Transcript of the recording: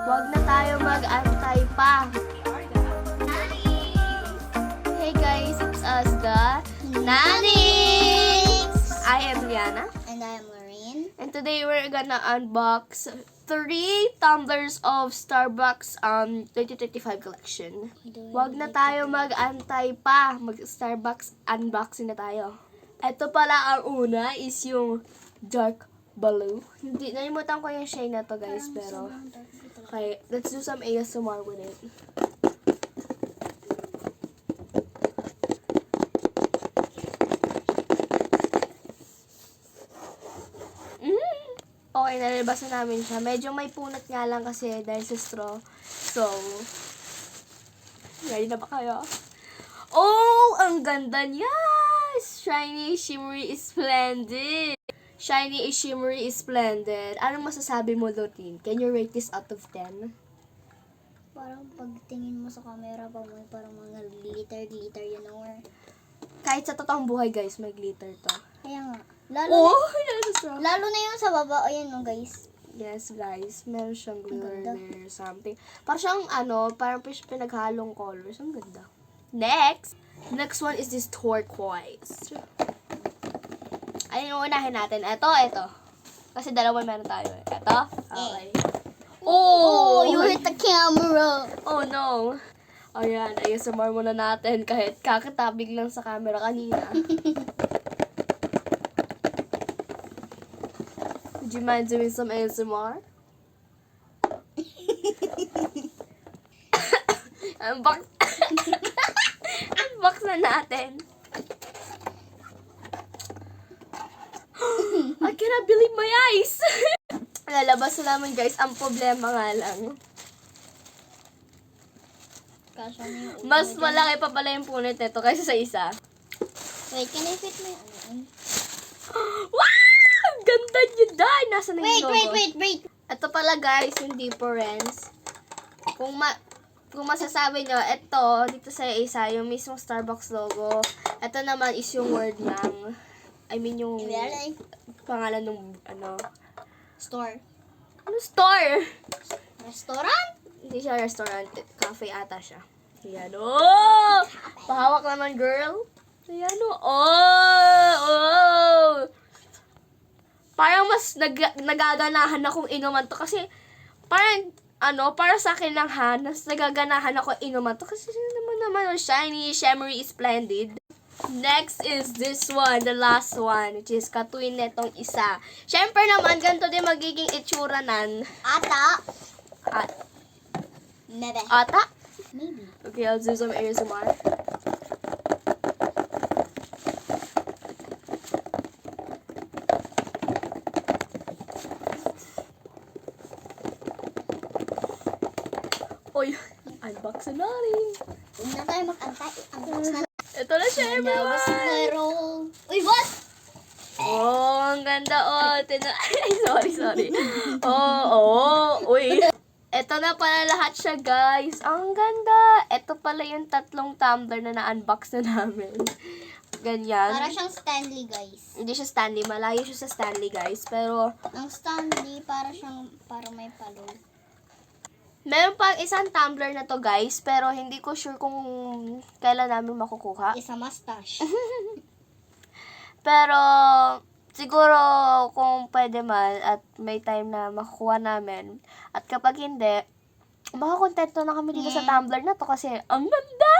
Huwag na tayo mag-antay pa. Hey guys, it's us, the Nannies! I am Liana. And I am Lorraine. And today we're gonna unbox 3 tumblers of Starbucks 2025 collection. Huwag na tayo mag-antay pa. Mag-Starbucks unboxing na tayo. Ito pala ang una is yung dark blue. Hindi, nalimutan ko yung shade na to guys, pero okay, let's do some ASMR with it. Okay, nalabas na namin siya. Medyo may punot nga lang kasi dahil sa straw. So, ready na ba kayo? Oh, ang ganda niya! Shiny, shimmery, splendid! Shiny, shimmery, splendid. Anong masasabi mo, Lorraine? Can you rate this out of 10? Parang pagtingin mo sa camera pa mo, parang mga glitter yun or... Kahit sa totoong buhay, guys, may glitter to. Kaya nga. Lalo, Oh, lalo na yung sa baba. Ayan no guys. yes, guys. Meron siyang glitter ganda. there, something. Parang siyang, parang pinaghalong colors. Ang ganda. Next! Next one is this turquoise. Ayun yung unahin natin. Ito. Kasi dalawa meron tayo. Ito. Okay. Oh, you hit the camera. Oh, no. Ayan, ASMR muna natin kahit kakatabig lang sa camera kanina. Would you mind doing some ASMR? Unbox. Unbox na natin. I cannot believe my eyes. Lalabas na naman guys. Ang problema nga lang. Kasha na yung ulo Mas mo dyan. malaki pa pala yung punit nito kaysa sa isa. Wait, can I fit mo yung ano? Wow! Ganda niya dahil. Nasa na yung logo? Wait. Ito pala guys, yung difference. Kung masasabi nyo, ito, dito sa isa, yung mismong Starbucks logo. Ito naman is yung word ng, yung pangalan ng, Store. ano store? Restaurant? Hindi siya restaurant, cafe ata siya. Ayan, oh! Pahawak naman, girl. Ayan, oh! Parang mas nagaganahan akong inuman to kasi parang, para sa akin lang mas nagaganahan ako inuman to kasi naman shiny, shimmery, splendid. Next is this one, the last one, which is katuin netong isa. Syempre naman, ganito din magiging itsura nan. Ata. At, Maybe. ata? Maybe. Okay, I'll do some ASMR. Oy, unbox na rin. Huwag na tayo mag-antay. Unbox na. Ito na siya, Labas na everyone. roll. Uy, what? Oh, ang ganda. Oh, Ay, sorry. Uy. Ito na pala lahat siya, guys. Ang ganda. Ito pala yung 3 tumbler na na-unbox na namin. Ganyan. Para siyang Stanley, guys. Hindi siya Stanley. Malayo siya sa Stanley, guys. Pero, Ang Stanley, para may palo. meron pang isang tumbler na to, guys. Pero, hindi ko sure kung kailan namin makukuha. Isa mustache. Pero, siguro, kung pwede man, at may time na makukuha namin, at kapag hindi, makakontento na kami dito sa tumbler na to kasi, ang ganda!